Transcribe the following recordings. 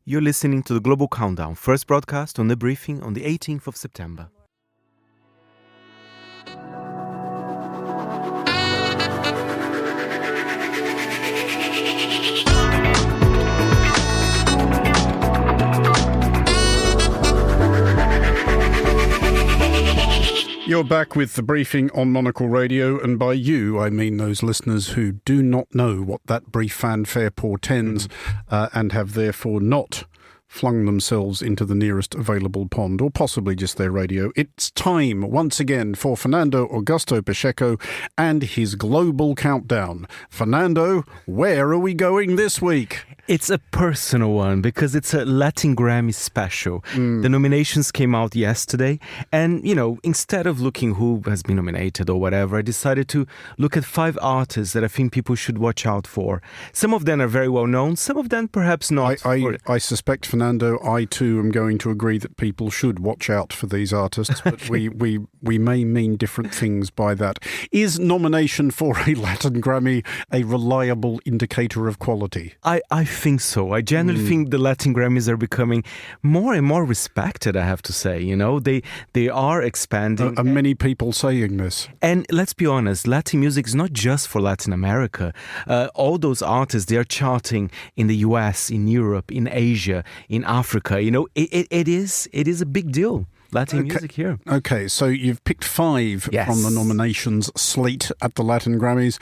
You're listening to the Global Countdown, first broadcast on the briefing on the 18th of September. You're back with the briefing on Monocle Radio, and by you, I mean those listeners who do not know what that brief fanfare portends and have therefore not flung themselves into the nearest available pond, or possibly just their radio. It's time, once again, for Fernando Augusto Pacheco and his global countdown. Fernando, where are we going this week? It's a personal one because it's a Latin Grammy special. The nominations came out yesterday, and, instead of looking who has been nominated or whatever, I decided to look at 5 artists that I think people should watch out for. Some of them are very well known, some of them perhaps not. I suspect, Fernando, I too am going to agree that people should watch out for these artists, but we may mean different things by that. Is nomination for a Latin Grammy a reliable indicator of quality? I think so. I generally think the Latin Grammys are becoming more and more respected, I have to say. They are expanding. Are many people saying this? And let's be honest, Latin music is not just for Latin America. All those artists, they are charting in the US, in Europe, in Asia, in Africa. It is a big deal. Latin music here. Okay, so you've picked 5 from the nominations slate at the Latin Grammys.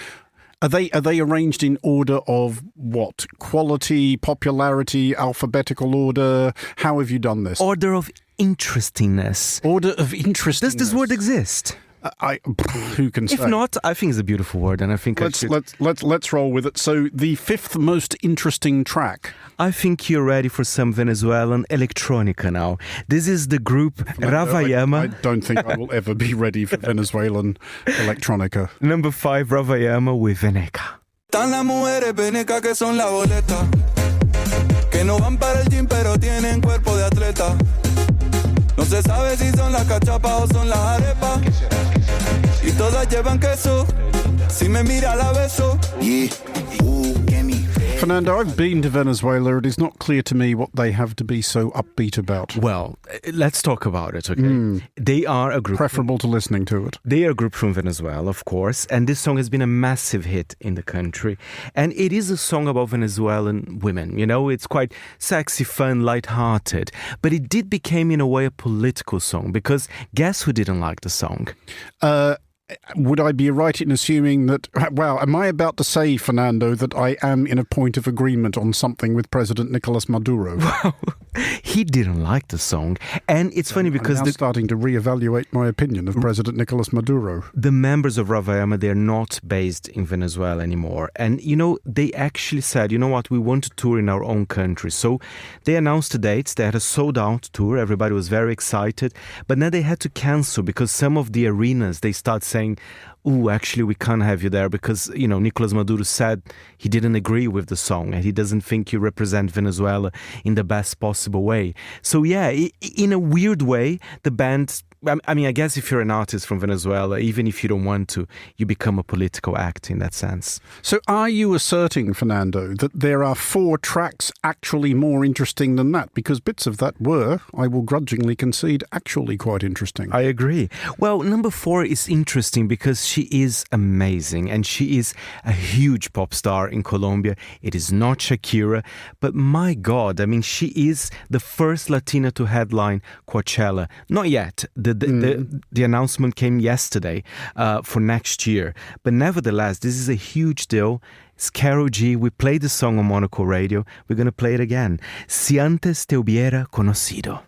Are they arranged in order of what? Quality, popularity, alphabetical order? How have you done this? Order of interestingness. Order of interestingness. Does this word exist? Who can say? If not, I think it's a beautiful word, and I think let's roll with it. So, the 5th most interesting track. I think you're ready for some Venezuelan electronica now. This is the group Rawayana. I don't think I will ever be ready for Venezuelan electronica. Number 5, Rawayana with Veneca. Están las mujeres venecas que son la boleta, que no van para el gym pero tienen cuerpo de atleta. No se sabe si son las cachapas o son las arepas. Y todas llevan queso. Si me mira la beso. Fernando, I've been to Venezuela. It is not clear to me what they have to be so upbeat about. Well, let's talk about it, okay? They are a group. Preferable to listening to it. They are a group from Venezuela, of course, and this song has been a massive hit in the country. And it is a song about Venezuelan women. It's quite sexy, fun, light-hearted. But it did become, in a way, a political song, because guess who didn't like the song? Would I be right in assuming that, am I about to say, Fernando, that I am in a point of agreement on something with President Nicolas Maduro? Well, he didn't like the song. And it's funny because... I'm now starting to reevaluate my opinion of President Nicolas Maduro. The members of Rawayana, they're not based in Venezuela anymore. And, they actually said, we want to tour in our own country. So they announced the dates. They had a sold-out tour. Everybody was very excited. But then they had to cancel because some of the arenas, they start saying, actually, we can't have you there because, Nicolas Maduro said he didn't agree with the song and he doesn't think you represent Venezuela in the best possible way. So, in a weird way, the band... I guess if you're an artist from Venezuela, even if you don't want to, you become a political act in that sense. So are you asserting, Fernando, that there are 4 tracks actually more interesting than that? Because bits of that were, I will grudgingly concede, actually quite interesting. I agree. Well, number 4 is interesting because she is amazing and she is a huge pop star in Colombia. It is not Shakira, but my God, she is the first Latina to headline Coachella. Not yet. The announcement came yesterday for next year. But nevertheless, this is a huge deal. It's Karol G. We played the song on Monocle Radio. We're going to play it again. Si antes te hubiera conocido.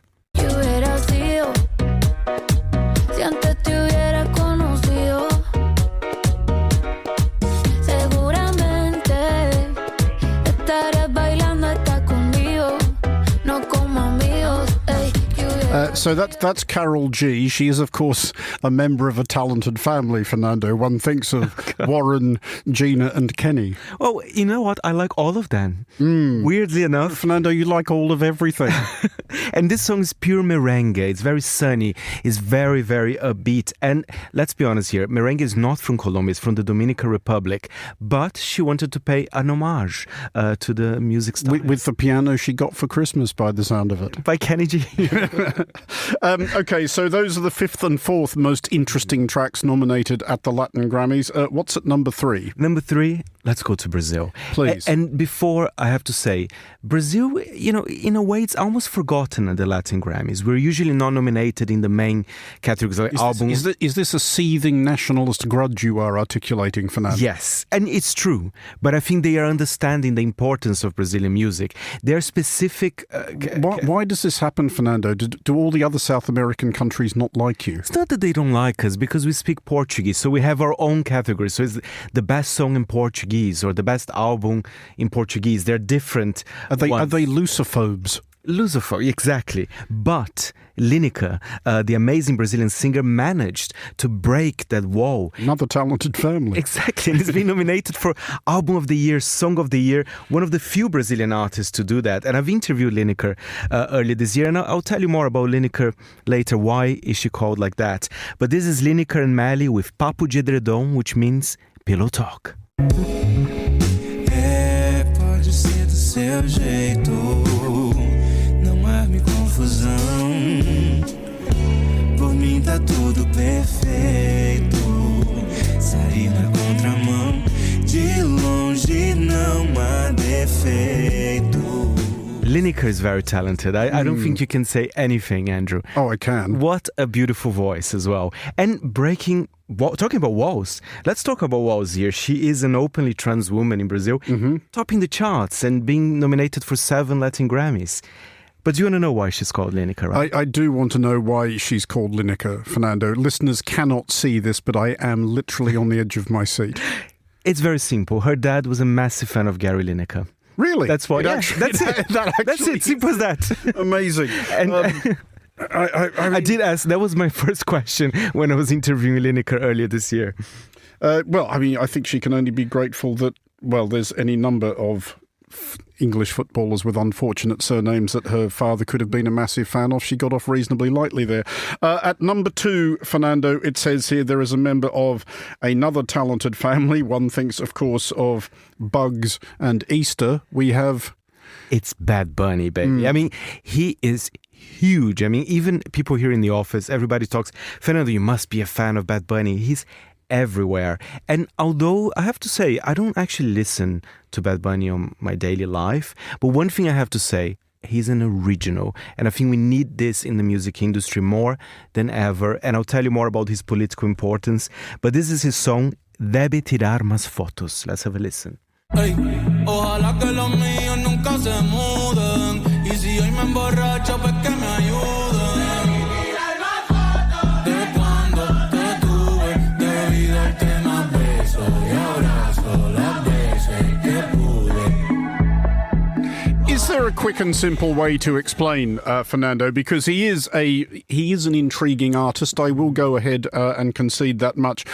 So that's Carol G. She is, of course, a member of a talented family, Fernando. One thinks of Warren, Gina and Kenny. Well, you know what? I like all of them. Weirdly enough. Fernando, you like all of everything. And this song is pure merengue. It's very sunny. It's very, very upbeat. And let's be honest here. Merengue is not from Colombia. It's from the Dominican Republic. But she wanted to pay an homage to the music style. With the piano she got for Christmas, by the sound of it. By Kenny G. Okay, so those are the fifth and fourth most interesting tracks nominated at the Latin Grammys. What's at number 3? Number 3, let's go to Brazil. Please. And before, I have to say, Brazil, you know, in a way, it's almost forgotten at the Latin Grammys. We're usually not nominated in the main categories like albums. Is this a seething nationalist grudge you are articulating, Fernando? Yes, and it's true. But I think they are understanding the importance of Brazilian music. There are specific... Why does this happen, Fernando? Do all the other South American countries not like you? It's not that they don't like us, because we speak Portuguese, so we have our own category. So it's the best song in Portuguese or the best album in Portuguese. They're different. Are they Lusophobes? Lusophone, exactly. But Lineker, the amazing Brazilian singer, managed to break that wall. Another talented family. Exactly. And he's been nominated for Album of the Year, Song of the Year, one of the few Brazilian artists to do that. And I've interviewed Lineker earlier this year, and I'll tell you more about Lineker later. Why is she called like that? But this is Lineker and Melly with Papo de Edredom, which means pillow talk. Pode ser do seu jeito, não arme confusão. Por mim tá tudo perfeito. Sair na contramão, de longe não há defeito. Lineker is very talented. I don't think you can say anything, Andrew. Oh, I can. What a beautiful voice as well. And talking about walls, let's talk about walls here. She is an openly trans woman in Brazil, topping the charts and being nominated for 7 Latin Grammys. But do you want to know why she's called Lineker, right? I do want to know why she's called Lineker, Fernando. Listeners cannot see this, but I am literally on the edge of my seat. It's very simple. Her dad was a massive fan of Gary Lineker. Really? That's why. That's it. That's it. Simple as that. Amazing. And I did ask. That was my first question when I was interviewing Lineker earlier this year. Well, I mean, I think she can only be grateful that, well, there's any number of English footballers with unfortunate surnames that her father could have been a massive fan of. She got off reasonably lightly there. At number 2, Fernando, it says here there is a member of another talented family. One thinks, of course, of Bugs and Easter. We have... It's Bad Bunny, baby. I mean, he is huge. I mean, even people here in the office, everybody talks, Fernando, you must be a fan of Bad Bunny. He's everywhere. And although I have to say, I don't actually listen to Bad Bunny on my daily life, but one thing I have to say, he's an original. And I think we need this in the music industry more than ever. And I'll tell you more about his political importance. But this is his song, Debe Tirar Más Fotos. Let's have a listen. Ey, ojalá que los míos nunca se muden. Y si hoy me emborracho, pues que me ayuden. De cuando te tuve, debido al que más beso y abrazo las veces que pude. Is there a quick and simple way to explain Fernando? Because he is an intriguing artist. I will go ahead and concede that much.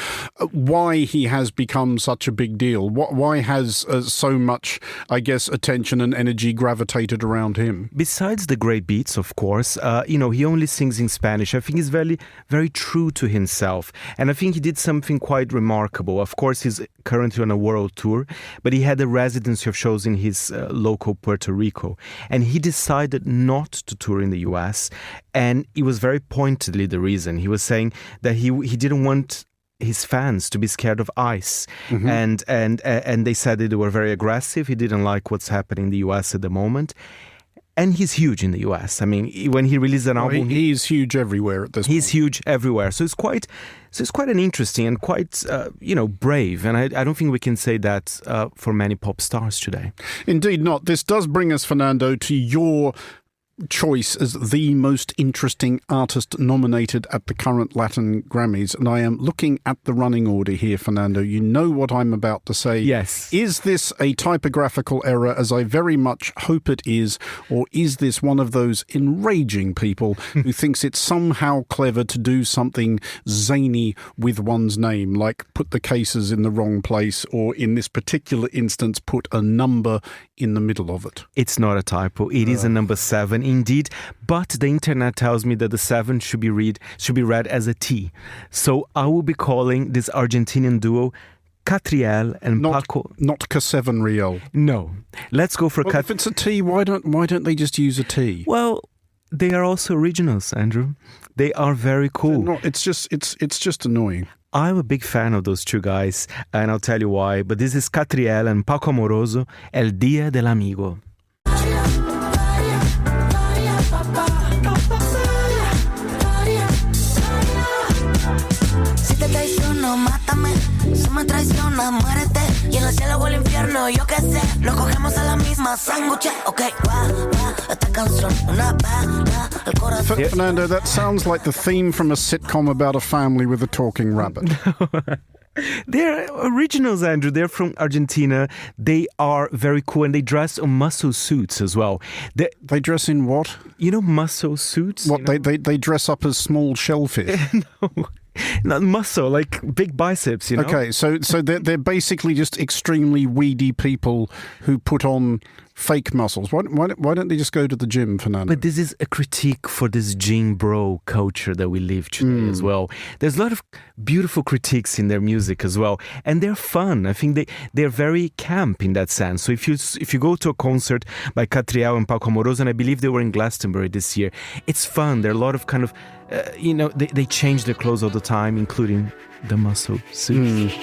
Why he has become such a big deal? Why has so much, I guess, attention and energy gravitated around him? Besides the great beats, of course, he only sings in Spanish. I think he's very, very true to himself. And I think he did something quite remarkable. Of course, he's currently on a world tour, but he had a residency of shows in his local Puerto Rico. And he decided not to tour in the US. And it was very pointedly the reason. He was saying that he didn't want his fans to be scared of ICE. And they said that they were very aggressive. He didn't like what's happening in the US at the moment. And he's huge in the US. I mean, when he released an album... He's huge everywhere at this point. He's huge everywhere. So it's quite an interesting and quite, brave. And I don't think we can say that for many pop stars today. Indeed not. This does bring us, Fernando, to your choice as the most interesting artist nominated at the current Latin Grammys, and I am looking at the running order here, Fernando. You know what I'm about to say. Yes. Is this a typographical error, as I very much hope it is, or is this one of those enraging people who thinks it's somehow clever to do something zany with one's name, like put the cases in the wrong place, or in this particular instance, put a number in the middle of it? It's not a typo. It is a number 7 indeed, but the internet tells me that the 7 should be read as a T. So I will be calling this Argentinian duo Ca7riel and Paco. Not Ca7riel. No. Let's go for If it's a T, why don't they just use a T? Well, they are also originals, Andrew. They are very cool. It's just annoying. I'm a big fan of those two guys, and I'll tell you why. But this is Ca7riel and Paco Amoroso, El Día del Amigo. Si te traiciono, mátame. Si me traicionas, muérete. Y en el cielo o el infierno, yo qué sé. Nos cogemos a la misma sándwich. Ok, va, esta canción, una bala, el corazón. Fernando, that sounds like the theme from a sitcom about a family with a talking rabbit. They're originals, Andrew. They're from Argentina. They are very cool, and they dress in muscle suits as well. They dress in what? You know, muscle suits? What, they dress up as small shellfish? No. Not muscle, like big biceps, you know? Okay, so they're basically just extremely weedy people who put on fake muscles. Why don't they just go to the gym, Fernando? But this is a critique for this gym bro culture that we live today as well. There's a lot of beautiful critiques in their music as well, and they're fun. I think they're very camp in that sense. So if you go to a concert by Ca7riel and Paco Amoroso, and I believe they were in Glastonbury this year, it's fun. There are a lot of kind of they change their clothes all the time, including the muscle suits.